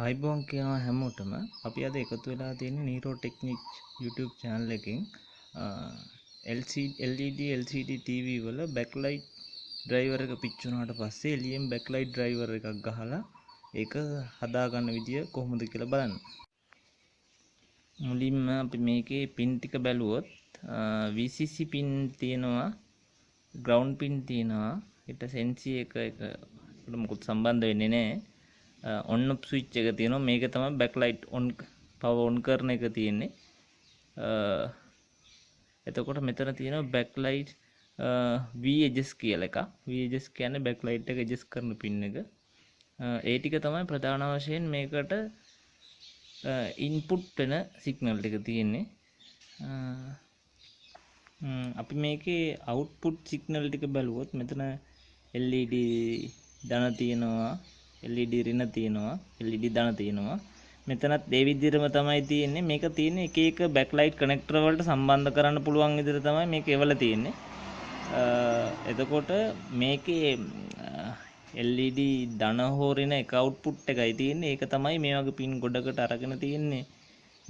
ආයිබෝන් කියනවා හැමෝටම. අපි අද එකතු වෙලා තියෙන්නේ නීරෝ ටෙක්නික් YouTube channel එකෙන් LED LCD TV වල backlight driver එක පිච්චුනාට පස්සේ එළියෙන් backlight driver එකක් ගහලා ඒක හදා ගන්න විදිය කොහොමද කියලා බලන්න. මුලින්ම අපි මේකේ pin ටික බැලුවොත් VCC pin තියෙනවා, ground pin තියෙනවා, ඊට sensi එක මොකුත් සම්බන්ධ වෙන්නේ නැහැ. on off switch එක තියෙනවා. මේක තමයි backlight on power on කරන එක තියෙන්නේ. එතකොට මෙතන තියෙනවා backlight V edges කියලා එකක්. V edges කියන්නේ backlight එක adjust කරන pin එක. ඒ ටික තමයි ප්‍රධාන වශයෙන් මේකට input වෙන signal ටික තියෙන්නේ. අපි මේකේ output signal ටික බැලුවොත් මෙතන LED ධන තියෙනවා, LED ඍණ තියෙනවා, LED ධන තියෙනවා. මෙතනත් ඒ විදිහටම තමයි තියෙන්නේ. මේක තියෙන්නේ එක එක backlight connector වලට සම්බන්ධ කරන්න පුළුවන් විදිහට තමයි මේක එවලා තියෙන්නේ. එතකොට මේකේ LED ධන හෝ ඍණ එක output එකයි තියෙන්නේ. ඒක තමයි මේ වගේ pin ගොඩකට අරගෙන තියෙන්නේ.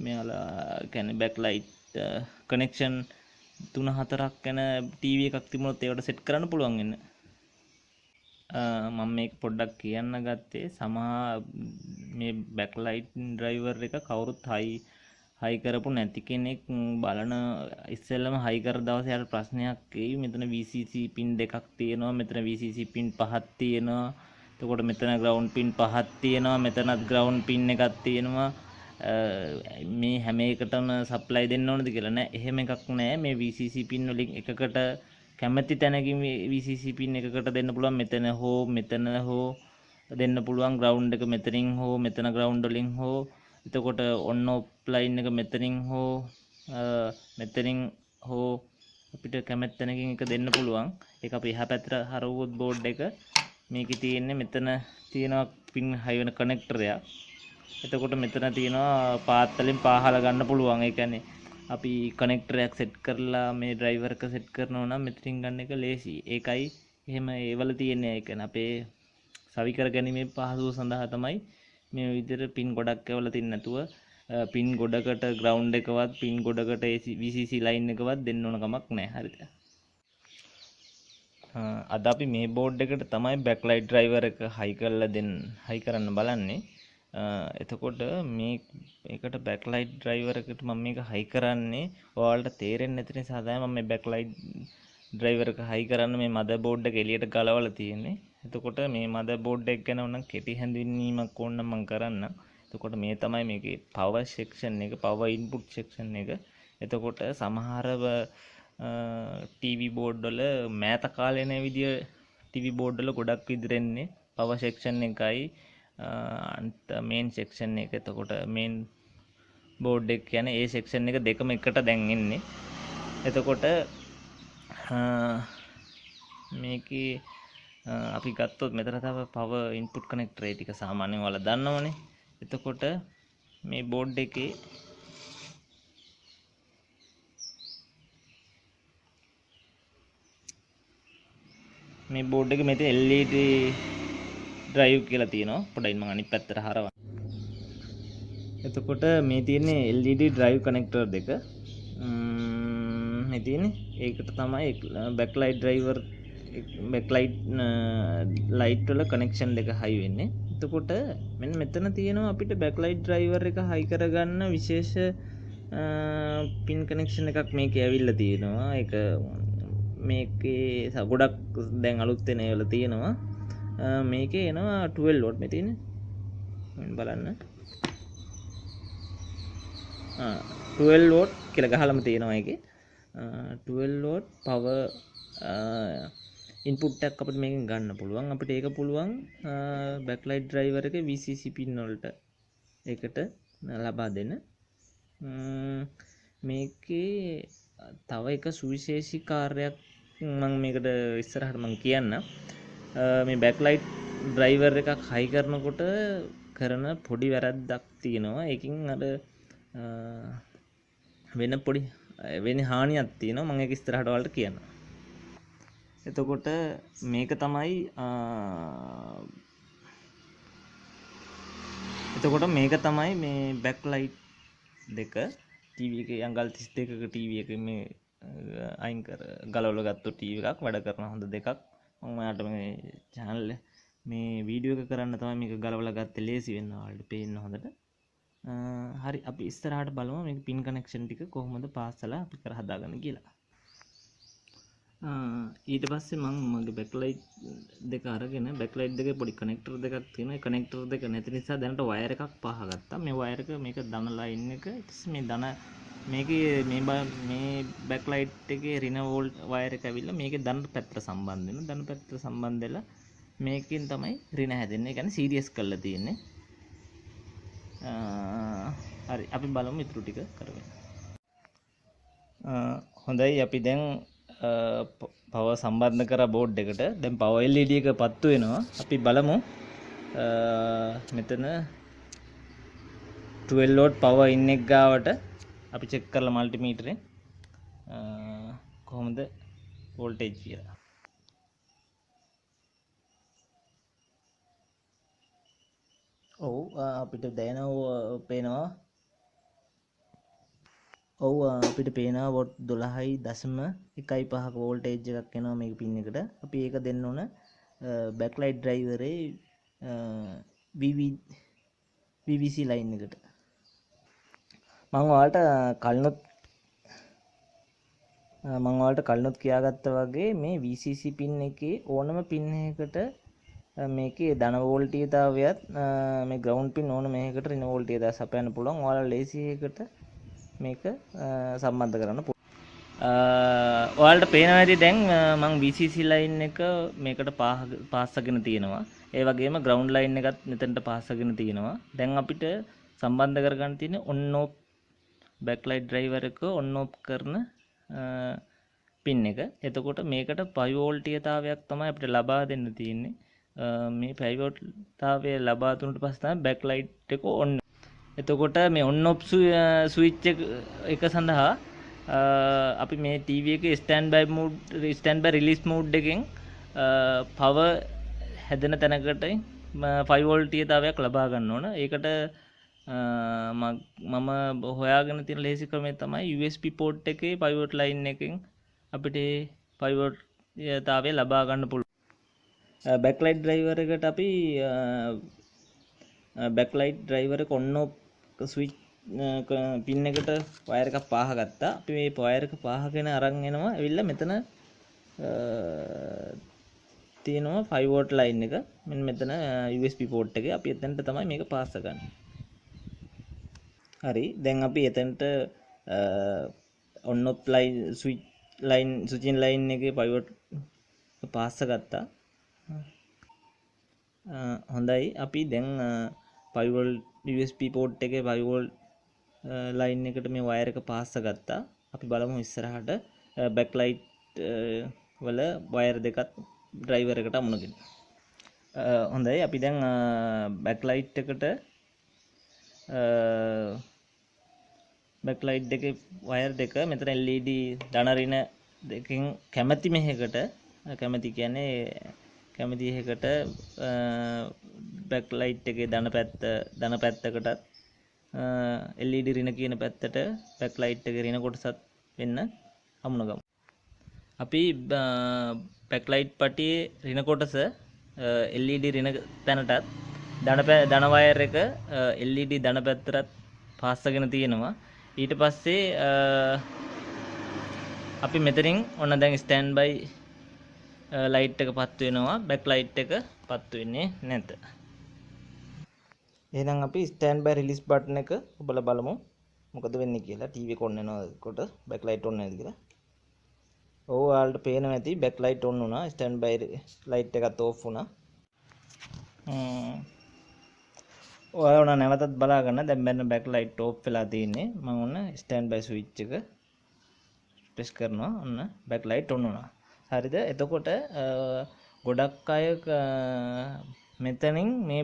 මෙයාලා කියන්නේ backlight connection 3-4ක් යන TV එකක් තිබුණොත් ඒවට සෙට් කරන්න පුළුවන් වෙන්නේ. මම මේක පොඩ්ඩක් කියන්න ගත්තේ මේ backlight driver එක කවුරුත් හයි කරපු නැති කෙනෙක් බලන ඉස්සෙල්ලම හයි කර දවසේ යාට ප්‍රශ්නයක් එයි. මෙතන VCC pin දෙකක් තියෙනවා, මෙතන VCC pin පහක් තියෙනවා, එතකොට මෙතන ground pin පහක් තියෙනවා, මෙතනත් ground pin එකක් තියෙනවා. මේ හැම එකටම supply දෙන්න ඕනද කියලා නෑ. එහෙම එකක් නෑ. මේ VCC pin වලින් එකකට කැමැති තැනකින් VCC pin එකකට දෙන්න පුළුවන්. මෙතන හෝ දෙන්න පුළුවන්. ground එක මෙතනින් හෝ මෙතන ground වලින් හෝ. එතකොට on off line එක මෙතනින් හෝ මෙතනින් හෝ අපිට කැමැති තැනකින් එක දෙන්න පුළුවන්. ඒක අපි එහා පැත්තට හරවුවොත් board එක මේකේ තියෙන්නේ මෙතන තියෙනවා pin high වෙන connector එකක්. එතකොට මෙතන තියෙනවා පාත් වලින් පාහල ගන්න පුළුවන්. ඒ කියන්නේ අපි කනෙක්ටර් එකක් සෙට් කරලා මේ ඩ්‍රයිවර් එක සෙට් කරනවා නම් මෙතනින් ගන්න එක ලේසි. ඒකයි එහෙම ඒවල තියෙන්නේ. ඒ කියන්නේ අපේ සවි කර ගැනීමේ පහසුව සඳහා තමයි මේ විදිහට පින් ගොඩක් ඇවලා තින්නේ නැතුව පින් ගොඩකට ග්‍රවුන්ඩ් එකවත් පින් ගොඩකට VCC ලයින් එකවත් දෙන්න ඕන කමක් නැහැ. හරිද? අද අපි මේ බෝඩ් එකට තමයි බෑක්ලයිට් ඩ්‍රයිවර් එක හයි කරන්න බලන්නේ. එතකොට මේකට බෑක්ලයිට් ඩ්‍රයිවර් එකට මම මේක හයි කරන්නේ ඔයාලට තේරෙන්නේ නැති නිසා තමයි මම මේ බෑක්ලයිට් ඩ්‍රයිවර් එක හයි කරන්න මේ මදර් බෝඩ් එක එළියට ගලවලා තියෙන්නේ. එතකොට මේ මදර් බෝඩ් එක ගැන උනම් කෙටි හැඳින්වීමක් ඕන නම් මම කරන්නම්. එතකොට මේ තමයි මේකේ පවර් සෙක්ෂන් එක, පවර් ඉන්පුට් සෙක්ෂන් එක. එතකොට සමහර TV බෝඩ් වල මෑත කාලේ එන විදිය TV බෝඩ් වල ගොඩක් විදිරෙන්නේ පවර් සෙක්ෂන් එකයි මේන් සෙක්ෂන් එක. එතකොට මේන් බෝඩ් එක කියන්නේ ඒ සෙක්ෂන් එක දෙකම එකට දැන් එන්නේ. එතකොට මේකේ අපි ගත්තොත් මෙතන තමයි පවර් ඉන්පුට් කනෙක්ටර් ඒ ටික සාමාන්‍යයෙන් ඔයාලා දන්නවනේ. එතකොට මේ බෝඩ් එකේ මෙතන LED drive කියලා තියෙනවා. පොඩ්ඩක් මම අනිත් පැත්තට හරවන්න. එතකොට මේ තියෙන්නේ LED drive connector දෙක. මේ තියෙන්නේ ඒකට තමයි backlight driver backlight light වල connection දෙක high වෙන්නේ. එතකොට මෙන්න මෙතන තියෙනවා අපිට backlight driver එක high කරගන්න විශේෂ pin connection එකක් මේකේ ඇවිල්ලා තියෙනවා. ඒක මේකේ ගොඩක් දැන් අලුත් වෙන ඒවල තියෙනවා. මේකේ එනවා 12 watt මේ තියෙන්නේ. මම බලන්න. 12 watt කියලා ගහලම තියෙනවා ඒකේ. 12 watt power input එකක් අපිට මේකෙන් ගන්න පුළුවන්. අපිට ඒක පුළුවන් backlight driver එකේ VCC pin වලට ඒකට ලබා දෙන්න. මේකේ තව එක සුවිශේෂී කාර්යයක් මම මේකට ඉස්සරහට මම කියන්න. මේ backlight driver එකක් high කරනකොට කරන පොඩි වැරද්දක් තියෙනවා. ඒකින් අර වෙන හානියක් තියෙනවා. මම ඒක ඉස්සරහට ඔයාලට කියන්නම්. එතකොට මේක තමයි එතකොට මේක තමයි මේ බැක්ලයිට් දෙක ටීවී එකේ අඟල් 32ක ටීවී එකේ මේ අයින් කර ගලවලා ගත්ත ටීවී එකක් වැඩ කරන හොඳ දෙකක්. මම ඔයාලට මේ channel මේ වීඩියෝ එක කරන්න තමයි මේක ගලවලා ගත්තේ ලේසි වෙන්න ඔයාලට පේන්න හොඳට. හරි අපි ඉස්සරහට බලමු මේක පින් කනෙක්ෂන් ටික කොහොමද පාස්සලා අපි කර හදාගන්න කියලා. ඊට පස්සේ මම මගේ බැක්ලයිට් දෙක අරගෙන බැක්ලයිට් දෙකේ පොඩි කනෙක්ටර් දෙකක් තියෙනවා. ඒ කනෙක්ටර් දෙක නැති නිසා දැනට වයර් එකක් පහගත්තා. මේ වයර් එක මේක දන ලයින් එක. ඊට පස්සේ මේ දන මේකේ මේ බැක්ලයිට් එකේ රින වෝල්ට් වයර් එක ඇවිල්ලා මේකේ දන පැත්තට සම්බන්ධ වෙනවා. දන පැත්තට සම්බන්ධ වෙලා මේකෙන් තමයි රින හැදෙන්නේ. ඒ කියන්නේ සීරියස් කරලා තියෙන්නේ. හරි අපි බලමු ඉතුරු ටික කරගෙන. හොඳයි අපි දැන් පව සම්බන්ධ කරා බෝඩ් එකට. දැන් පව LED එක පත්තු වෙනවා. අපි බලමු මෙතන 12 watt power in එක ගාවට අපි චෙක් කරලා මල්ටිමීටරෙන් කොහොමද වෝල්ටේජ් කියලා. ඔව් අපිට දැනෙනවා පේනවා. ඔව් අපිට පේනවා වොට් 12.15ක වෝල්ටේජ් එකක් එනවා මේක පින් එකට. අපි ඒක දෙන්න ඕන බැක්ලයිට් ඩ්‍රයිවරේ VVC ලයින් එකට. මම ඔයාලට කලිනුත් කියාගත්තා වගේ මේ VCC පින් එකේ ඕනම පින් එකකට මේකේ ධන වෝල්ටීයතාවයත් මේ ග්‍රවුන්ඩ් පින් ඕන මේකට ඍණ වෝල්ටීයතාවය සපයන්න පුළුවන්. ඔයාලා ලේසියකට මේක සම්බන්ධ කරන්න පුළුවන්. ඔයාලට පේනවා ඇති දැන් මම VCC ලයින් එක මේකට පාස්සගෙන තියෙනවා. ඒ වගේම ග්‍රවුන්ඩ් ලයින් එකත් මෙතනට පාස්සගෙන තියෙනවා. දැන් අපිට සම්බන්ධ කරගන්න තියෙන්නේ ඔන් ඔෆ් බැක්ලයිට් ඩ්‍රයිවර් එක ඔන් ඔෆ් කරන පින් එක. එතකොට මේකට 5 වෝල්ටීයතාවයක් තමයි අපිට ලබා දෙන්න තියෙන්නේ. මේ 5 වෝල්ටීයතාවය ලබා දුන්නට පස්සේ තමයි බැක්ලයිට් එක ඔන්. එතකොට මේ ඔන් ඔෆ් ස්විච් එක සඳහා අපි මේ TV එකේ ස්ටෑන්ඩ් බයි රිලීස් මෝඩ් එකෙන් පවර් හැදෙන තැනකට 5 වෝල්ටීයතාවයක් ලබා ගන්න ඕන. ඒකට මම හොයාගෙන තියෙන ලේසි ක්‍රමය තමයි USB port එකේ 5 watt line එකෙන් අපිට 5 watt ලබා ගන්න පුළුවන්. බැක්ලයිට් ඩ්‍රයිවර් එකට අපි බැක්ලයිට් ඩ්‍රයිවර් එක ඔන් ඔෆ් ස්විච් පින් එකට වයර් එකක් පාහ ගත්තා. අපි මේ වයර් එක පාහගෙන අරන් එනවා. ඇවිල්ලා මෙතන තියෙනවා 5 watt line එක. මෙන්න මෙතන USB port එකේ අපි එතනට තමයි මේක පාස් කරන්නේ. හරි දැන් අපි එතනට ඔන් ඔෆ් ස්විචින් ලයින් එකේ 5 watt පාස් ගත්තා. හොඳයි අපි දැන් 5 volt USB port එකේ 5 volt line එකට මේ වයර් එක පාස් ගත්තා. අපි බලමු ඉස්සරහට බැක්ලයිට් වල වයර් දෙකක් ඩ්‍රයිවර් එකට අමුණගෙන. හොඳයි අපි දැන් බැක්ලයිට් එකට බැක්ලයිට් දෙකේ වයර් දෙක මෙතන LED ධන ඍණ දෙකෙන් කැමැති මෙහෙකට කැමැති කියන්නේ කැමති එකකට බැක්ලයිට් එකේ ධන පැත්තකටත් LED ඍණ කියන පැත්තට බැක්ලයිට් එකේ ඍණ කොටසත් වෙන්න අමුණගමු. අපි බැක්ලයිට් පටියේ ඍණ කොටස LED ඍණ තැනටත් ධන වයර් එක LED ධන පැත්තට පාස්සගෙන තියෙනවා. ඊට පස්සේ අපි මෙතනින් ඔන්න දැන් ස්ටෑන්ඩ් බයි ලයිට් එක පත් වෙනවා. බැක්ලයිට් එක පත් වෙන්නේ නැත. එහෙනම් අපි ස්ටෑන්ඩ් බයි රිලීස් බටන් එක ඔබලා බලමු මොකද වෙන්නේ කියලා. ටීවී එක ඔන් වෙනකොට බැක්ලයිට් ඔන් වෙනවද කියලා. ඔව් ඔයාලට පේනවා ඇති බැක්ලයිට් ඔන් වුණා. ස්ටෑන්ඩ් බයි ලයිට් එකත් ඕෆ් වුණා. ඔයාලා නැවතත් බලා ගන්න. දැන් මෙන්න බැක්ලයිට් ඕෆ් වෙලා තියෙන්නේ. මම ඔන්න ස්ටෑන්ඩ් බයි ස්විච් එක ප්‍රෙස් කරනවා. ඔන්න බැක්ලයිට් ඔන් වුණා. හරිද? එතකොට ගොඩක් අය මෙතනින් මේ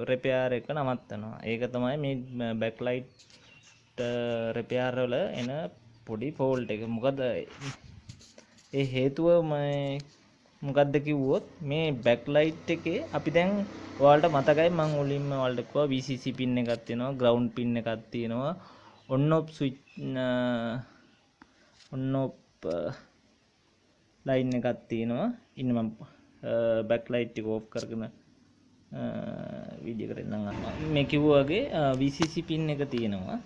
රිපෙයාර් එක නවත්තනවා. ඒක තමයි මේ බැක්ලයිට් රිපෙයාර් වල එන පොඩි ෆෝල්ට් එක. මොකද ඒ හේතුව මේ මොකක්ද කිව්වොත් මේ බැක්ලයිට් එකේ අපි දැන් ඔයාලට මතකයි මම මුලින්ම ඔයාලට කිව්වා VCC පින් එකක් තියෙනවා ග්‍රවුන්ඩ් පින් එකක් තියෙනවා on off switch on off line එකක් තියෙනවා ඉන්න මම බැක්ලයිට් එක ඕෆ් කරගෙන වීඩියෝ කරගෙන නම් මේ කිව්වා වගේ VCC පින් එක තියෙනවා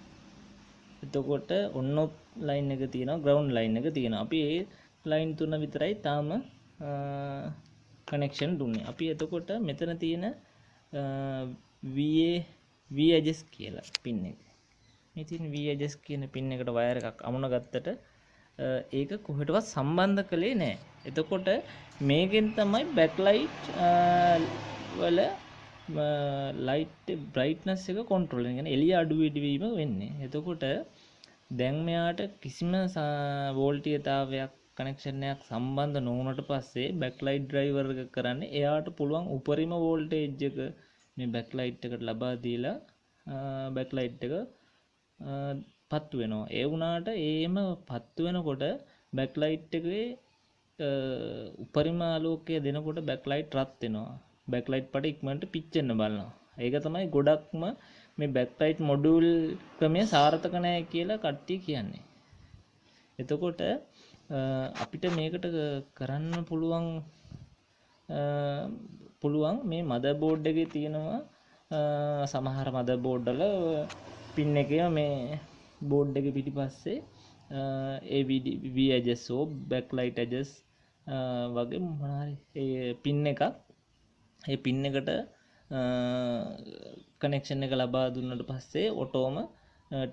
එතකොට ඔන් ඔෆ් ලයින් එක තියෙනවා ග්‍රවුන්ඩ් ලයින් එක තියෙනවා අපි ඒ ලයින් තුන විතරයි තාම කනෙක්ෂන් දුන්නේ අපි එතකොට මෙතන තියෙන VAS කියලා පින් එක මේ තියෙන VAS කියන පින් එකට වයර් එකක් අමුණ ගත්තට ඒක කොහෙටවත් සම්බන්ධ කළේ නැහැ එතකොට මේකෙන් තමයි බැක්ලයිට් වල ලයිට් බ්‍රයිට්නස් එක කන්ට්‍රෝල් වෙන එළිය අඩු වැඩි වීම වෙන්නේ එතකොට දැන් මෙයාට කිසිම වෝල්ටේජතාවයක් කනෙක්ෂන් එකක් සම්බන්ධ නොවුනට පස්සේ බැක්ලයිට් ඩ්‍රයිවර් එක කරන්නේ එයාට පුළුවන් උපරිම වෝල්ටේජ් එක මේ බැක්ලයිට් එකට ලබා දීලා බැක්ලයිට් එක පත්තු වෙනවා ඒ වුණාට ඒම පත්තු වෙනකොට බැක්ලයිට් එකේ උපරිම ආලෝකය දෙනකොට බැක්ලයිට් රත් වෙනවා බැක්ලයිට් පට ඉක්මනට පිච්චෙන්න බලනවා ඒක තමයි ගොඩක්ම මේ බැක්ලයිට් මොඩියුල් ක්‍රමය සාර්ථක නැහැ කියලා කට්ටිය කියන්නේ එතකොට අපිට මේකට කරන්න පුළුවන් මේ මදර් බෝඩ් එකේ තියෙනවා සමහර මදර් බෝඩ් වල පින් එකේ මේ බෝඩ් එකේ පිටිපස්සේ AVDS ඕ බැක්ලයිට් ඇඩ්ජස් වගේ මොනවාරි ඒ පින් එකක් ඒ පින් එකට කනෙක්ෂන් එක ලබා දුන්නට පස්සේ ඔටෝම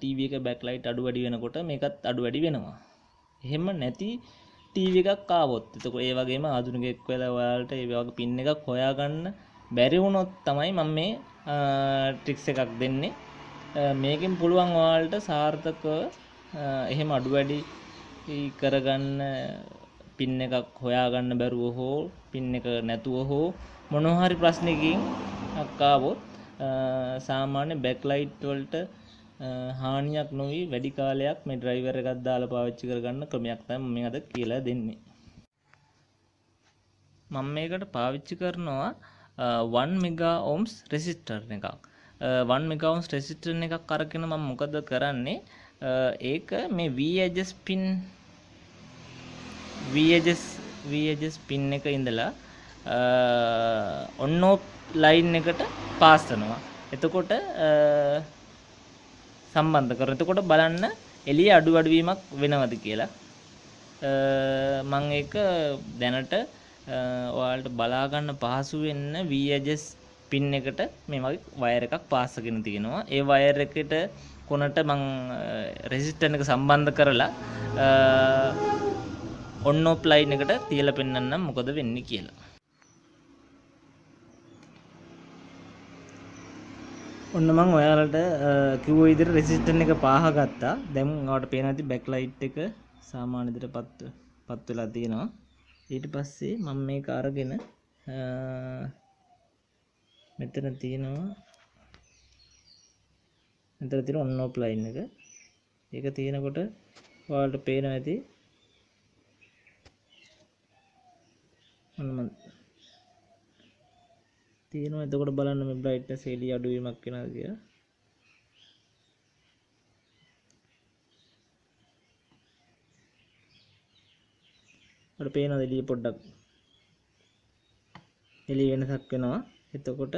TV එක බැක්ලයිට් අඩු වැඩි වෙනකොට මේකත් අඩු වැඩි වෙනවා එහෙම නැති ටීවී එකක් ආවොත් එතකොට ඒ වගේම ආධුනිකයෙක් වෙලා ඔයාලට ඒ වගේ පින් එකක් හොයාගන්න බැරි වුණොත් තමයි මම මේ ට්‍රික්ස් එකක් දෙන්නේ මේකෙන් පුළුවන් ඔයාලට සාර්ථකව එහෙම අඩු වැඩි කරගන්න පින් එකක් හොයාගන්න බැරුව හෝ පින් එක නැතුව හෝ මොනවා හරි ප්‍රශ්නකින් ආවොත් සාමාන්‍ය බැක්ලයිට් වලට හානියක් නොවි වැඩි කාලයක් මේ ඩ්‍රයිවර් එකක් දාලා පාවිච්චි කරගන්න ක්‍රමයක් තමයි මම අද කියලා දෙන්නේ. මම මේකට පාවිච්චි කරනවා 1 මෙගා ohms රෙසිස්ටර් එකක්. 1 මෙගා ohms රෙසිස්ටර් එකක් අරගෙන මම මොකද කරන්නේ? ඒක මේ VHS පින් එක ඉඳලා ඔන් ඔෆ් ලයින් එකට පාස් කරනවා. එතකොට සම්බන්ධ කරන. එතකොට බලන්න එළිය අඩු වීමක් වෙනවද කියලා. මම ඒක දැනට ඔයාලට බලා ගන්න පහසු වෙන්න VHS පින් එකට මේ වගේ වයර් එකක් පාස් කරගෙන තියෙනවා. ඒ වයර් එකට කොනට මම රෙසිස්ටර් එක සම්බන්ධ කරලා ඔන් ඔෆ් ලයින් එකට තියලා පෙන්නන්නම් මොකද වෙන්නේ කියලා. ඔන්න මම ඔයාලට කිව්ව විදිහට රෙසිස්ටර් එක පාහ ගත්තා. දැන් ඔයාලට පේනවා ඇති බෑක් ලයිට් එක සාමාන්‍ය විදිහට පත් වෙලා තියෙනවා. ඊට පස්සේ මම මේක අරගෙන මෙතන තියෙනවා ඔන් ඔෆ් ලයින් එක. ඒක තියෙනකොට ඔයාලට පේනවා ඇති ඔන්න මම තියෙනවා. එතකොට බලන්න මේ බ්‍රයිට්නස් එළිය අඩු වීමක් වෙනවා කියලා. අපිට පේනවා එළිය පොඩ්ඩක් එළිය වෙනසක් වෙනවා. එතකොට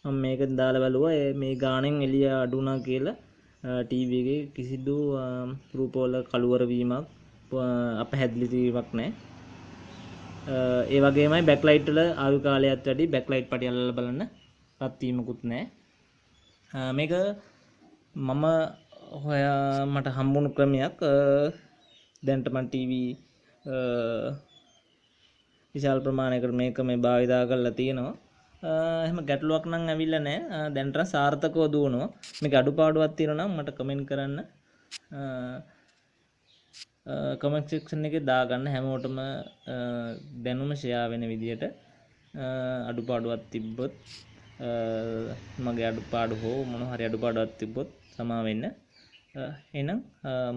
මම මේක දාලා බලුවා මේ ගාණෙන් එළිය අඩු වුණා කියලා ටීවී එකේ කිසිදු රූපවල කළුවර වීමක් අපහැදිලි වීමක් නැහැ. ඒ වගේමයි බෑක්ලයිට් වල ආයු කාලයත් වැඩි. බෑක්ලයිට් පටි අල්ලලා බලන්න රත් වීමකුත් නැහැ. මේක මම මට හම්බුණු ක්‍රමයක්. දැන්ට මම ටීවී විශාල ප්‍රමාණයකට මේක මේ භාවිතා කරලා තියෙනවා. එහෙම ගැටලුවක් නම් ඇවිල්ලා නැහැ. දැන්ට සාර්ථකව දුවනවා. මේක අඩුපාඩුවක් තියෙනවා නම් මට කමෙන්ට් කරන්න. කමෙන්ට් සෙක්ෂන් එකේ දාගන්න. හැමෝටම දැනුම ෂෙයා වෙන විදියට අඩුපාඩුවක් තිබ්බොත් මගේ අඩුපාඩු හෝ මොන හරි අඩුපාඩුවක් තිබ්බොත් සමා වෙන්න. එහෙනම්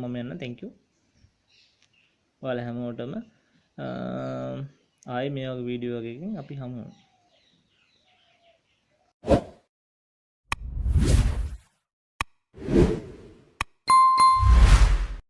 මම යන්න. thank you. ඔයාලා හැමෝටම ආයේ මේ වගේ වීඩියෝ එකකින් අපි හමු වෙමු.